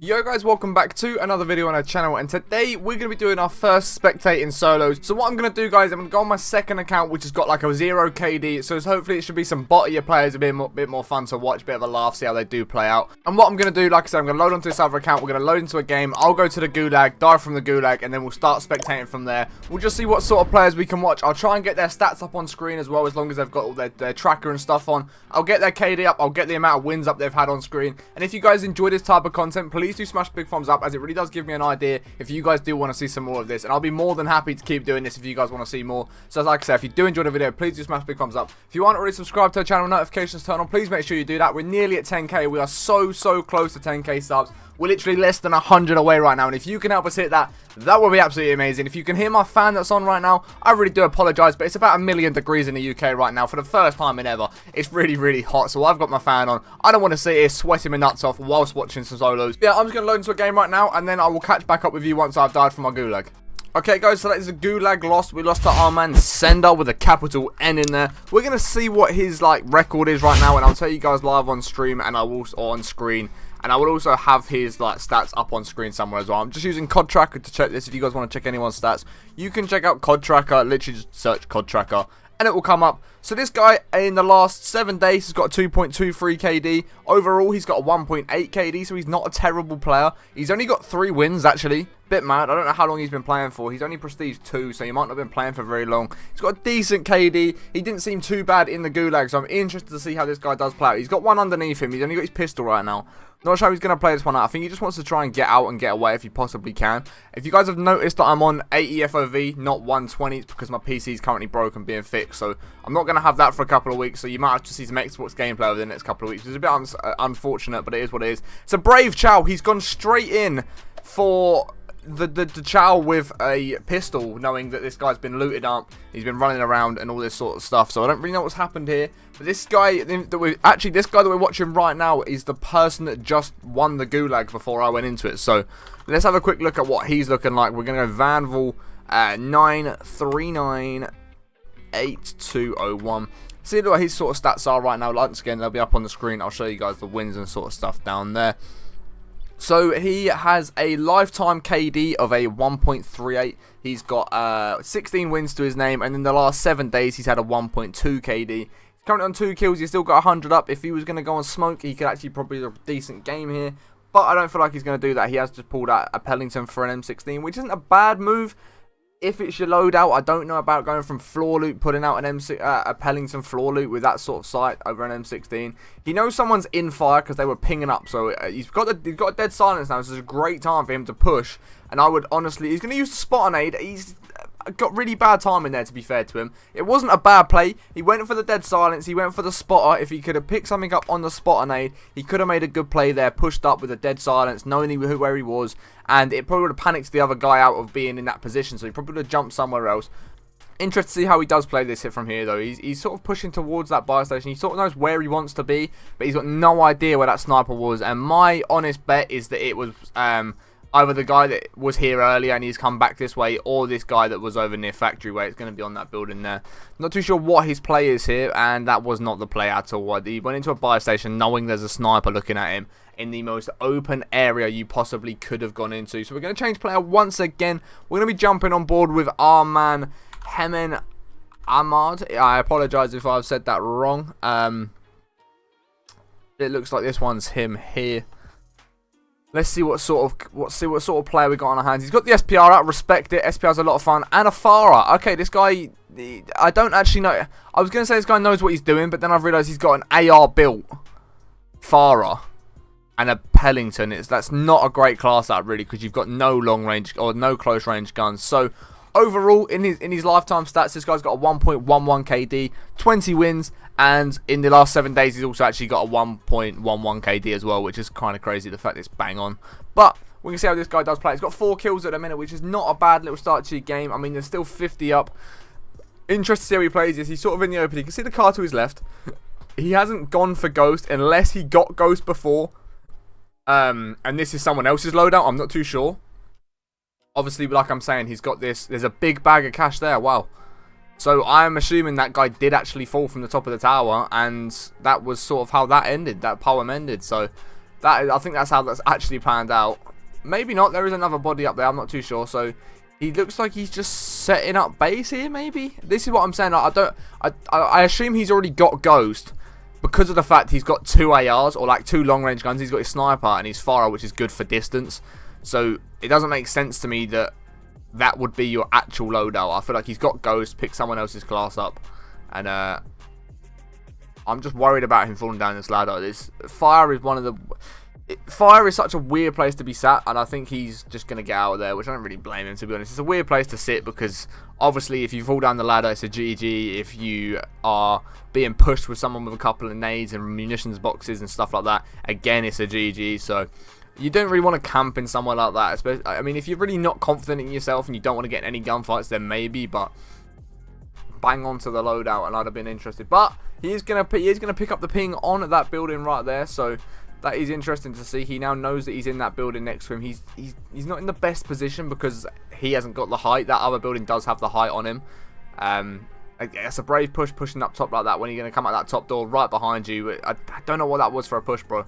Yo guys, welcome back to another video on our channel, and today we're going to be doing our first spectating solos. So what I'm going to do, guys, I'm going to go on my second account, which has got like a 0 KD, so hopefully it should be some bottier players, a bit more fun to watch, a bit of a laugh, see how they do play out. And what I'm going to do, like I said, I'm going to load onto this other account, we're going to load into a game, I'll go to the gulag, die from the gulag, and then we'll start spectating from there. We'll just see what sort of players we can watch. I'll try and get their stats up on screen as well, as long as they've got all their tracker and stuff on. I'll get their KD up, I'll get the amount of wins up they've had on screen. And if you guys enjoy this type of content, please do smash big thumbs up, as it really does give me an idea if you guys do want to see some more of this, and I'll be more than happy to keep doing this if you guys want to see more. So like I said, if you do enjoy the video, please do smash big thumbs up. If you aren't already subscribed to the channel, notifications turn on, please make sure you do that. We're nearly at 10k. We are so close to 10k subs. We're literally less than 100 away right now, and if you can help us hit that, that would be absolutely amazing. If you can hear my fan that's on right now, I really do apologise, but it's about 1,000,000 degrees in the UK right now for the first time in ever. It's really hot, so I've got my fan on. I don't want to sit here sweating my nuts off whilst watching some solos. Yeah, I'm just going to load into a game right now, and then I will catch back up with you once I've died from my gulag. Okay guys, so that is a gulag loss. We lost to our man Sender with a capital N in there. We're going to see what his record is right now, and I'll tell you guys live on stream and on screen. And I will also have his stats up on screen somewhere as well. I'm just using COD Tracker to check this. If you guys want to check anyone's stats, you can check out COD Tracker. Literally just search COD Tracker and it will come up. So this guy in the last 7 days has got a 2.23 KD. Overall, he's got a 1.8 KD, so he's not a terrible player. He's only got 3 wins, actually. Bit mad. I don't know how long he's been playing for. He's only Prestige 2, so he might not have been playing for very long. He's got a decent KD. He didn't seem too bad in the gulag, so I'm interested to see how this guy does play out. He's got one underneath him. He's only got his pistol right now. Not sure how he's going to play this one out. I think he just wants to try and get out and get away if he possibly can. If you guys have noticed that I'm on 80 FOV, not 120, it's because my PC is currently broken being fixed. So I'm not going to have that for a couple of weeks. So you might have to see some Xbox gameplay over the next couple of weeks. It's a bit unfortunate, but it is what it is. It's a brave Chow. He's gone straight in for the Chow with a pistol, knowing that this guy's been looted up, he's been running around and all this sort of stuff. So I don't really know what's happened here, but this guy that we're watching right now is the person that just won the gulag before I went into it. So let's have a quick look at what he's looking like. We're gonna go Vanval 9398201. See what his sort of stats are right now. Once again, they'll be up on the screen. I'll show you guys the wins and sort of stuff down there. So he has a lifetime KD of a 1.38. He's got 16 wins to his name, and in the last 7 days he's had a 1.2 KD. He's currently on 2 kills. He's still got 100 up. If he was going to go on smoke, he could actually probably do a decent game here, but I don't feel like he's going to do that. He has just pulled out a Pellington for an M16, which isn't a bad move. If it's your loadout, I don't know about going from floor loot, putting out an a Pellington floor loot with that sort of sight over an M16. He knows someone's in fire because they were pinging up, so he's got a dead silence now. So it's a great time for him to push. And I would honestly, he's going to use the spot nade. He's got really bad timing there, to be fair to him. It wasn't a bad play. He went for the dead silence. He went for the spotter. If he could have picked something up on the spotter nade, he could have made a good play there. Pushed up with a dead silence, knowing where he was. And it probably would have panicked the other guy out of being in that position. So he probably would have jumped somewhere else. Interested to see how he does play this hit from here, though. He's sort of pushing towards that buy station. He sort of knows where he wants to be, but he's got no idea where that sniper was. And my honest bet is that it was either the guy that was here earlier and he's come back this way, or this guy that was over near factory where it's going to be on that building there. Not too sure what his play is here, and that was not the play at all. He went into a buy station knowing there's a sniper looking at him in the most open area you possibly could have gone into. So we're going to change player once again. We're going to be jumping on board with our man Hemen Ahmad. I apologise if I've said that wrong. It looks like this one's him here. Let's see what sort of player we got on our hands. He's got the SPR out. Respect it. SPR's a lot of fun. And a Farah. Okay, this guy, I don't actually know. I was going to say this guy knows what he's doing, but then I've realised he's got an AR built Farah and a Pellington. That's not a great class out, really, because you've got no long range or no close range guns. So overall, in his lifetime stats, this guy's got a 1.11 KD, 20 wins, and in the last 7 days, he's also actually got a 1.11 KD as well, which is kind of crazy, the fact that it's bang on. But we can see how this guy does play. He's got 4 kills at the minute, which is not a bad little start to your game. I mean, there's still 50 up. Interested to see how he plays this. He's sort of in the open. You can see the car to his left. He hasn't gone for Ghost unless he got Ghost before. And this is someone else's loadout. I'm not too sure. Obviously, like I'm saying, he's got this. There's a big bag of cash there. Wow. So I'm assuming that guy did actually fall from the top of the tower, and that was sort of how that ended. That poem ended. So I think that's how that's actually planned out. Maybe not. There is another body up there. I'm not too sure. So he looks like he's just setting up base here. Maybe this is what I'm saying. I assume he's already got Ghost because of the fact he's got 2 ARs or like 2 long range guns. He's got his sniper and his fire, which is good for distance. So it doesn't make sense to me that that would be your actual loadout. I feel like he's got Ghost, pick someone else's class up, and I'm just worried about him falling down this ladder. This fire is one of the... Fire is such a weird place to be sat, and I think he's just going to get out of there, which I don't really blame him, to be honest. It's a weird place to sit because, obviously, if you fall down the ladder, it's a GG. If you are being pushed with someone with a couple of nades and munitions boxes and stuff like that, again, it's a GG. So, you don't really want to camp in somewhere like that. Especially, I mean, if you're really not confident in yourself and you don't want to get in any gunfights, then maybe, but bang onto the loadout, and I'd have been interested. But he is gonna pick up the ping on that building right there, so that is interesting to see. He now knows that he's in that building next to him. He's not in the best position because he hasn't got the height. That other building does have the height on him. It's a brave push, pushing up top like that when you're going to come out that top door right behind you. I don't know what that was for a push, bro.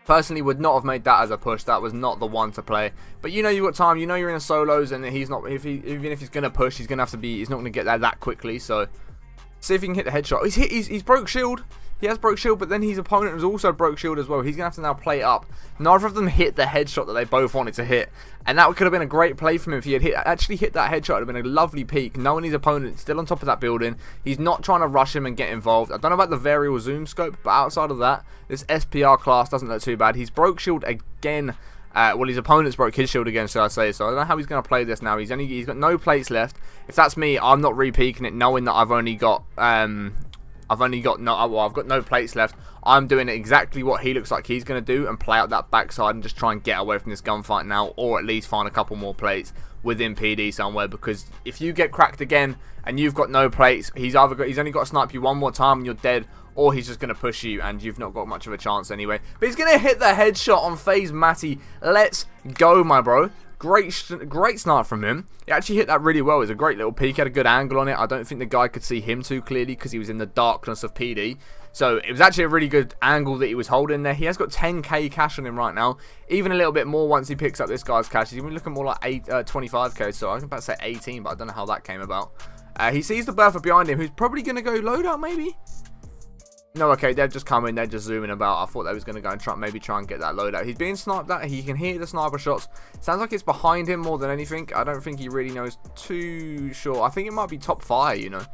Personally, would not have made that as a push. That was not the one to play. But you know you've got time. You know you're in a solos, and he's not. Even if he's going to push, he's going to have to be. He's not going to get there that quickly. So see if he can hit the headshot. He's broke shield. He has broke shield, but then his opponent has also broke shield as well. He's going to have to now play it up. Neither of them hit the headshot that they both wanted to hit. And that could have been a great play from him if he had actually hit that headshot. It would have been a lovely peek, knowing his opponent still on top of that building. He's not trying to rush him and get involved. I don't know about the variable zoom scope, but outside of that, this SPR class doesn't look too bad. He's broke shield again. Well, his opponent's broke his shield again, should I say. So I don't know how he's going to play this now. He's got no plates left. If that's me, I'm not re-peeking it, knowing that I've got no plates left. I'm doing exactly what he looks like he's going to do and play out that backside and just try and get away from this gunfight now, or at least find a couple more plates within PD somewhere, because if you get cracked again and you've got no plates, he's only got to snipe you one more time and you're dead, or he's just going to push you and you've not got much of a chance anyway. But he's going to hit the headshot on FaZe Matty. Let's go, my bro. Great snipe from him. He actually hit that really well. It was a great little peek. He had a good angle on it. I don't think the guy could see him too clearly because he was in the darkness of PD. So it was actually a really good angle that he was holding there. He has got 10k cash on him right now. Even a little bit more once he picks up this guy's cash. He's even looking more like 25k. So I was about to say 18, but I don't know how that came about. He sees the bertha behind him, who's probably going to go loadout maybe. No, okay, they're just coming, they're just zooming about. I thought they was going to go and maybe try and get that loadout. He's being sniped at, he can hear the sniper shots. Sounds like it's behind him more than anything. I don't think he really knows too sure. I think it might be top fire, you know.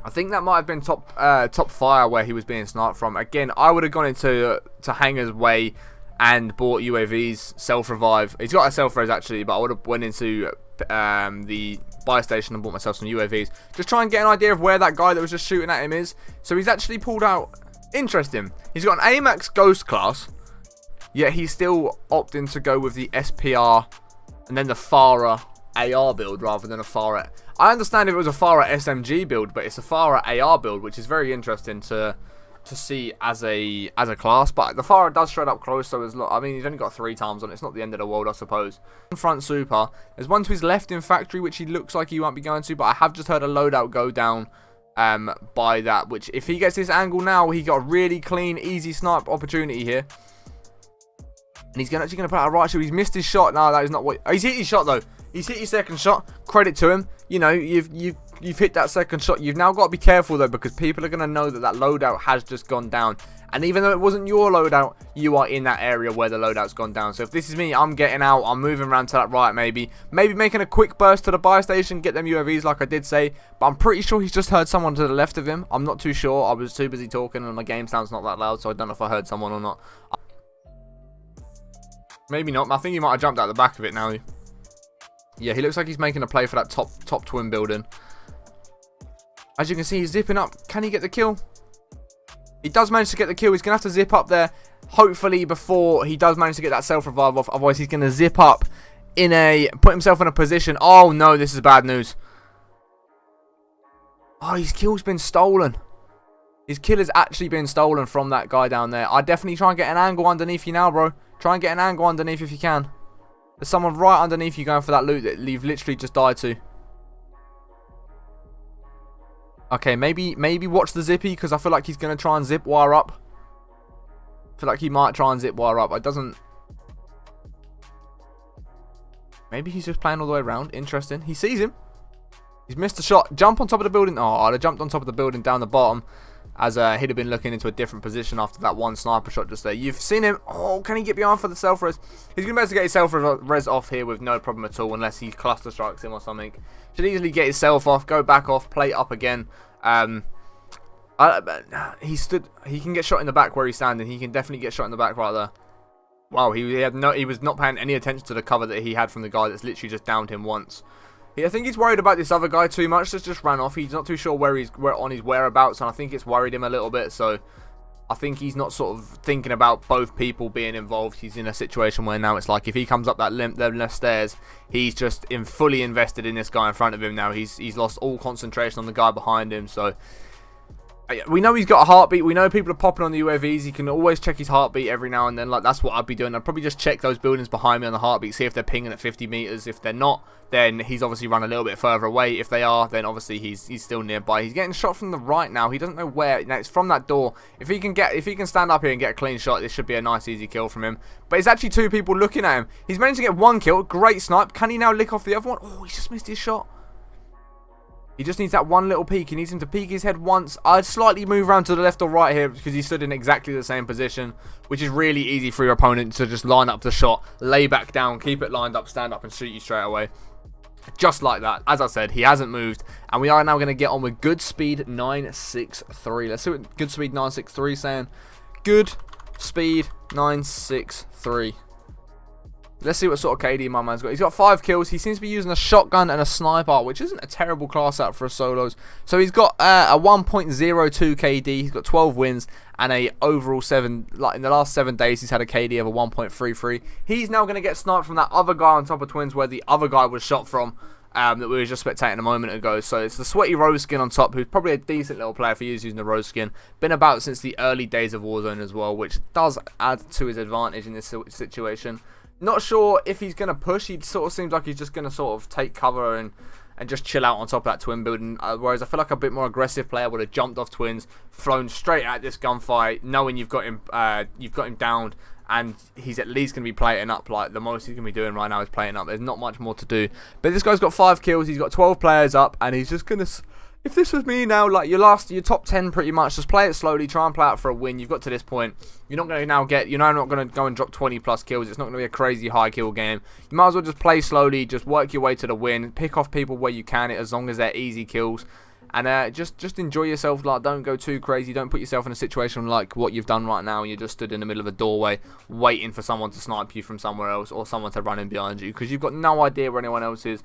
I think that might have been top fire where he was being sniped from. Again, I would have gone into Hanger's way and bought UAVs, self-revive. He's got a self-res actually, but I would have went into the buy station and bought myself some UAVs. Just try and get an idea of where that guy that was just shooting at him is. So he's actually pulled out... Interesting. He's got an AMAX Ghost class, yet he's still opting to go with the SPR and then the Farah AR build rather than a Farah... I understand if it was a Farah SMG build, but it's a Farah AR build, which is very interesting to see as a class. But the Farah does straight up close, so I mean, he's only got 3 times on it. It's not the end of the world, I suppose. Front super. There's one to his left in factory, which he looks like he won't be going to, but I have just heard a loadout go down by that, which if he gets this angle now, he got a really clean, easy snipe opportunity here. And he's actually going to put out a right shot. He's missed his shot. No, that is not what... He's hit his shot, though. He's hit his second shot. Credit to him. You know, you've hit that second shot. You've now got to be careful, though, because people are going to know that that loadout has just gone down. And even though it wasn't your loadout, you are in that area where the loadout's gone down. So if this is me, I'm getting out. I'm moving around to that right, maybe. Maybe making a quick burst to the buy station, get them UAVs like I did say. But I'm pretty sure he's just heard someone to the left of him. I'm not too sure. I was too busy talking and my game sound's not that loud, so I don't know if I heard someone or not. Maybe not. I think he might have jumped out the back of it now. Yeah, he looks like he's making a play for that top twin building. As you can see, he's zipping up. Can he get the kill? He does manage to get the kill. He's going to have to zip up there, hopefully, before he does manage to get that self-revive off. Otherwise, he's going to zip up put himself in a position. Oh, no, this is bad news. Oh, his kill's been stolen. His kill has actually been stolen from that guy down there. I'd definitely try and get an angle underneath you now, bro. Try and get an angle underneath if you can. There's someone right underneath you going for that loot that you've literally just died to. Okay, maybe watch the zippy, because I feel like he's going to try and zip wire up. I feel like he might try and zip wire up. It doesn't... Maybe he's just playing all the way around. Interesting. He sees him. He's missed a shot. Jump on top of the building. Oh, I'd have jumped on top of the building down the bottom, as he'd have been looking into a different position after that one sniper shot just there. You've seen him. Oh, can he get behind for the self-res? He's going to be able to get his self-res off here with no problem at all, unless he cluster strikes him or something. Should easily get his self off, go back off, plate up again. He can get shot in the back where he's standing. He can definitely get shot in the back right there. Wow, he was not paying any attention to the cover that he had from the guy that's literally just downed him once. I think he's worried about this other guy too much. Just ran off. He's not too sure where on his whereabouts, and I think it's worried him a little bit. So I think he's not sort of thinking about both people being involved. He's in a situation where now it's like if he comes up that left stairs, he's just fully invested in this guy in front of him now. He's lost all concentration on the guy behind him. So we know he's got a heartbeat. We know people are popping on the UAVs. He can always check his heartbeat every now and then. Like, that's what I'd be doing. I'd probably just check those buildings behind me on the heartbeat, see if they're pinging at 50 meters. If they're not, then he's obviously run a little bit further away. If they are, then obviously he's still nearby. He's getting shot from the right now. He doesn't know where. Now, it's from that door. If he can stand up here and get a clean shot, this should be a nice easy kill from him. But it's actually two people looking at him. He's managed to get one kill. Great snipe. Can he now lick off the other one? Oh, he's just missed his shot. He just needs that one little peek. He needs him to peek his head once. I'd slightly move around to the left or right here because he stood in exactly the same position, which is really easy for your opponent to just line up the shot, lay back down, keep it lined up, stand up and shoot you straight away. Just like that. As I said, he hasn't moved. And we are now going to get on with good speed 963. Let's see what good speed 963 is saying. Good speed 963. Let's see what sort of KD my man's got. He's got 5 kills. He seems to be using a shotgun and a sniper, which isn't a terrible class out for a solos. So he's got a 1.02 KD. He's got 12 wins and a overall 7. Like in the last 7 days, he's had a KD of a 1.33. He's now going to get sniped from that other guy on top of Twins, where the other guy was shot from. That we were just spectating a moment ago. So it's the sweaty rose skin on top, who's probably a decent little player for using the rose skin. Been about since the early days of Warzone as well, which does add to his advantage in this situation. Not sure if he's going to push. He sort of seems like he's just going to sort of take cover and just chill out on top of that twin building. Whereas I feel like a bit more aggressive player would have jumped off Twins, flown straight at this gunfight, knowing you've got him downed, and he's at least going to be plating up. Like, the most he's going to be doing right now is plating up. There's not much more to do. But this guy's got 5 kills. He's got 12 players up, and he's just going to... If this was me now, like your top 10 pretty much, just play it slowly, try and play out for a win. You've got to this point. You're not going to now get, you're now not going to go and drop 20 plus kills. It's not going to be a crazy high kill game. You might as well just play slowly, just work your way to the win, pick off people where you can, as long as they're easy kills. And just enjoy yourself. Like, don't go too crazy. Don't put yourself in a situation like what you've done right now, and you just stood in the middle of a doorway waiting for someone to snipe you from somewhere else, or someone to run in behind you, because you've got no idea where anyone else is.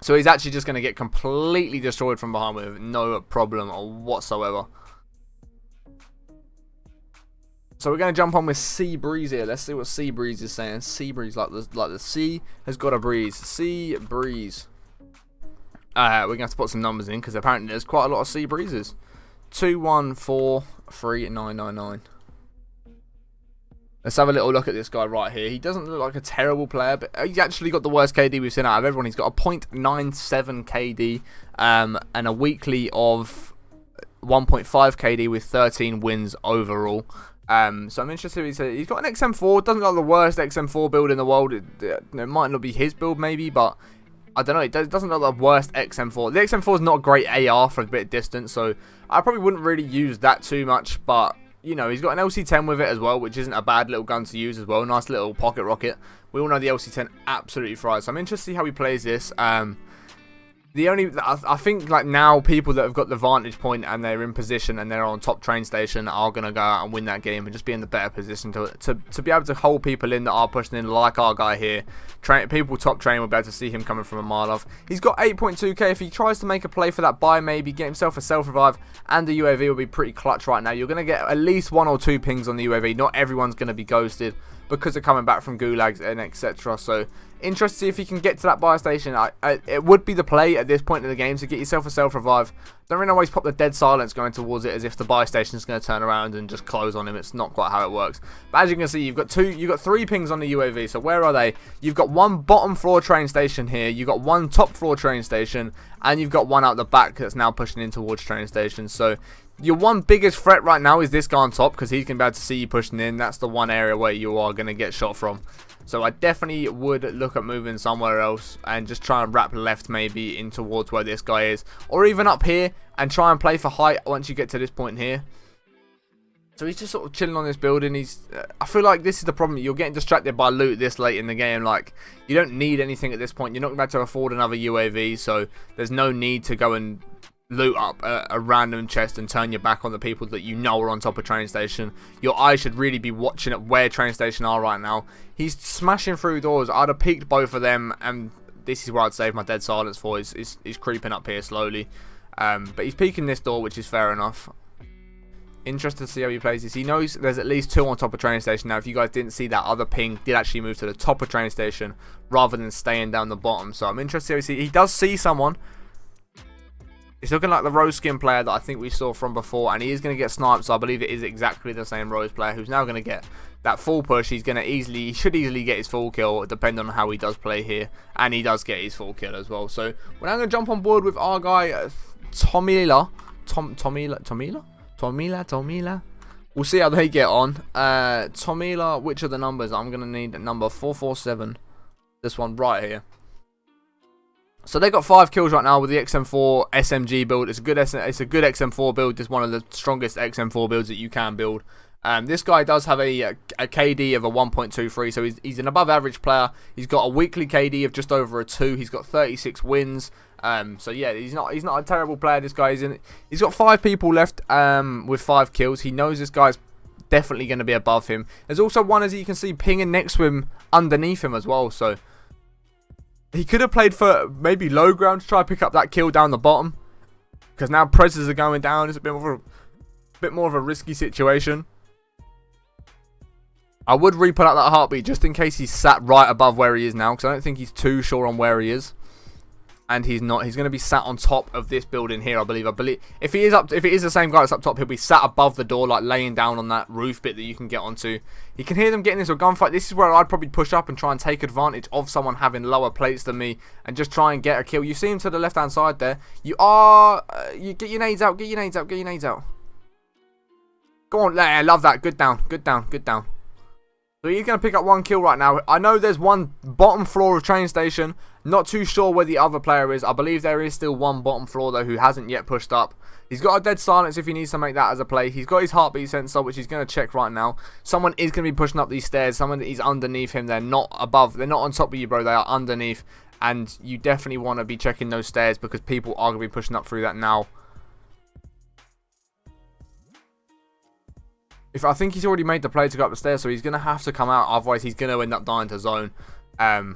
So he's actually just going to get completely destroyed from behind with no problem whatsoever. So we're going to jump on with Sea Breeze here. Let's see what Sea Breeze is saying. Sea Breeze, like the sea has got a breeze. Sea Breeze. We're going to have to put some numbers in, because apparently there's quite a lot of Sea Breezes. 2143999. Let's have a little look at this guy right here. He doesn't look like a terrible player, but he's actually got the worst KD we've seen out of everyone. He's got a 0.97 KD and a weekly of 1.5 KD with 13 wins overall. So I'm interested. He's got an XM4. Doesn't look like the worst XM4 build in the world. It might not be his build maybe, but I don't know. It doesn't look like the worst XM4. The XM4 is not a great AR for a bit of distance, so I probably wouldn't really use that too much, but... You know, he's got an LC-10 with it as well, which isn't a bad little gun to use as well. Nice little pocket rocket. We all know the LC-10 absolutely fries. So I'm interested to see how he plays this. I think like now people that have got the vantage point and they're in position and they're on top train station are going to go out and win that game and just be in the better position to be able to hold people in that are pushing in, like our guy here. People top train will be able to see him coming from a mile off. He's got 8.2k. If he tries to make a play for that buy, maybe get himself a self-revive, and the UAV will be pretty clutch right now. You're going to get at least 1 or 2 pings on the UAV. Not everyone's going to be ghosted because they're coming back from gulags and etc. So interested to see if he can get to that buy station. It would be the play at this point in the game to get yourself a self-revive, Don't really always pop the dead silence going towards it as if the buy station is going to turn around and just close on him. It's not quite how it works. But as you can see, you've got 3 pings on the UAV. So where are they? You've got one bottom floor train station here. You've got one top floor train station. And you've got one out the back that's now pushing in towards train stations. So your one biggest threat right now is this guy on top, because he's going to be able to see you pushing in. That's the one area where you are going to get shot from. So I definitely would look at moving somewhere else and just try and wrap left maybe in towards where this guy is. Or even up here and try and play for height once you get to this point here. So he's just sort of chilling on this building. I feel like this is the problem. You're getting distracted by loot this late in the game. Like, you don't need anything at this point. You're not about to afford another UAV. So there's no need to go and loot up a random chest and turn your back on the people that you know are on top of train station. Your eyes should really be watching at where train station are right now. He's smashing through doors. I'd have peeked both of them, and this is where I'd save my dead silence for. He's creeping up here slowly, but he's peeking this door, which is fair enough. Interested to see how he plays this. He knows there's at least 2 on top of train station. Now, if you guys didn't see, that other ping did actually move to the top of train station rather than staying down the bottom. So I'm interested to see. He does see someone. It's looking like the Rose skin player that I think we saw from before, and he is going to get sniped, so I believe it is exactly the same Rose player who's now going to get that full push. He should easily get his full kill, depending on how he does play here, and he does get his full kill as well. So we're now going to jump on board with our guy, Tomila. We'll see how they get on. Tomila, which are the numbers? I'm going to need number 447. This one right here. So they got 5 kills right now with the XM4 SMG build. It's a good XM4 build. It's one of the strongest XM4 builds that you can build. This guy does have a KD of a 1.23, so he's an above average player. He's got a weekly KD of just over a 2. He's got 36 wins. So yeah, he's not a terrible player. This guy he's got 5 people left with 5 kills. He knows this guy's definitely going to be above him. There's also one, as you can see, pinging next to him underneath him as well. So he could have played for maybe low ground to try and pick up that kill down the bottom, because now presses are going down. It's a bit more of a risky situation. I would re-put out that heartbeat just in case he's sat right above where he is now, because I don't think he's too sure on where he is. And he's not. He's going to be sat on top of this building here, I believe. If it is the same guy that's up top, he'll be sat above the door, like laying down on that roof bit that you can get onto. You can hear them getting into a gunfight. This is where I'd probably push up and try and take advantage of someone having lower plates than me and just try and get a kill. You see him to the left-hand side there. You get your nades out. Get your nades out. Get your nades out. Go on, I love that. Good down. Good down. Good down. So he's going to pick up 1 kill right now. I know there's one bottom floor of train station. Not too sure where the other player is. I believe there is still one bottom floor, though, who hasn't yet pushed up. He's got a dead silence if he needs to make that as a play. He's got his heartbeat sensor, which he's going to check right now. Someone is going to be pushing up these stairs. Someone that is underneath him. They're not above. They're not on top of you, bro. They are underneath. And you definitely want to be checking those stairs, because people are going to be pushing up through that now. I think he's already made the play to go up the stairs, so he's going to have to come out. Otherwise, he's going to end up dying to zone. I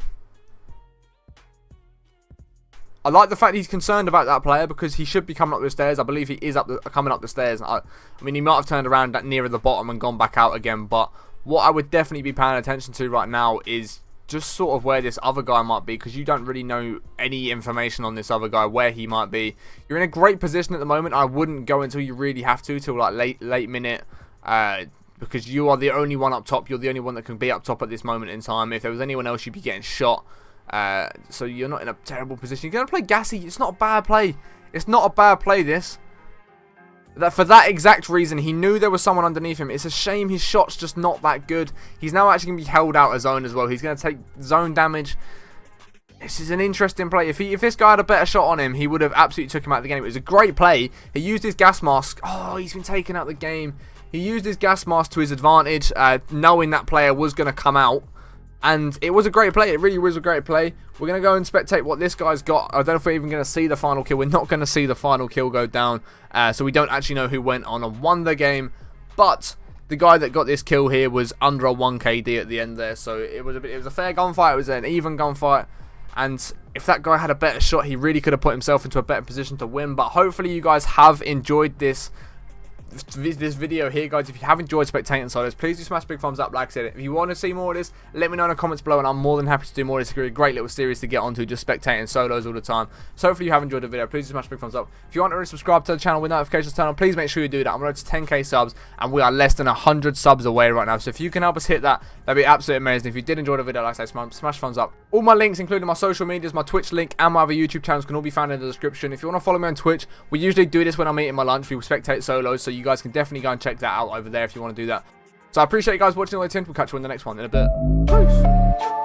like the fact he's concerned about that player, because he should be coming up the stairs. I believe he is coming up the stairs. I mean, he might have turned around nearer the bottom and gone back out again. But what I would definitely be paying attention to right now is just sort of where this other guy might be, because you don't really know any information on this other guy, where he might be. You're in a great position at the moment. I wouldn't go until you really have to, till like late minute. Because you are the only one up top. You're the only one that can be up top at this moment in time. If there was anyone else, you'd be getting shot. So you're not in a terrible position. You're going to play gassy. It's not a bad play. It's not a bad play, this. For that exact reason, he knew there was someone underneath him. It's a shame his shot's just not that good. He's now actually going to be held out of zone as well. He's going to take zone damage. This is an interesting play. If this guy had a better shot on him, he would have absolutely took him out of the game. It was a great play. He used his gas mask. Oh, he's been taken out of the game. He used his gas mask to his advantage, knowing that player was going to come out. And it was a great play. It really was a great play. We're going to go and spectate what this guy's got. I don't know if we're even going to see the final kill. We're not going to see the final kill go down. So we don't actually know who went on and won the game. But the guy that got this kill here was under a 1 KD at the end there. So it was a fair gunfight. It was an even gunfight. And if that guy had a better shot, he really could have put himself into a better position to win. But hopefully you guys have enjoyed this this video here, guys. If you have enjoyed spectating solos, please do smash big thumbs up. Like I said, if you want to see more of this, let me know in the comments below, and I'm more than happy to do more of this. It's a great little series to get onto, just spectating solos all the time. So hopefully you have enjoyed the video. Please do smash big thumbs up. If you want to subscribe to the channel with notifications turned on, please make sure you do that. I'm on to 10k subs, and we are less than 100 subs away right now. So if you can help us hit that, that'd be absolutely amazing. If you did enjoy the video, like I say, smash thumbs up. All my links, including my social medias, my Twitch link, and my other YouTube channels, can all be found in the description. If you want to follow me on Twitch, we usually do this when I'm eating my lunch. We spectate solos, so you guys can definitely go and check that out over there if you want to do that. So I appreciate you guys watching all the way. We'll catch you in the next one in a bit. Peace.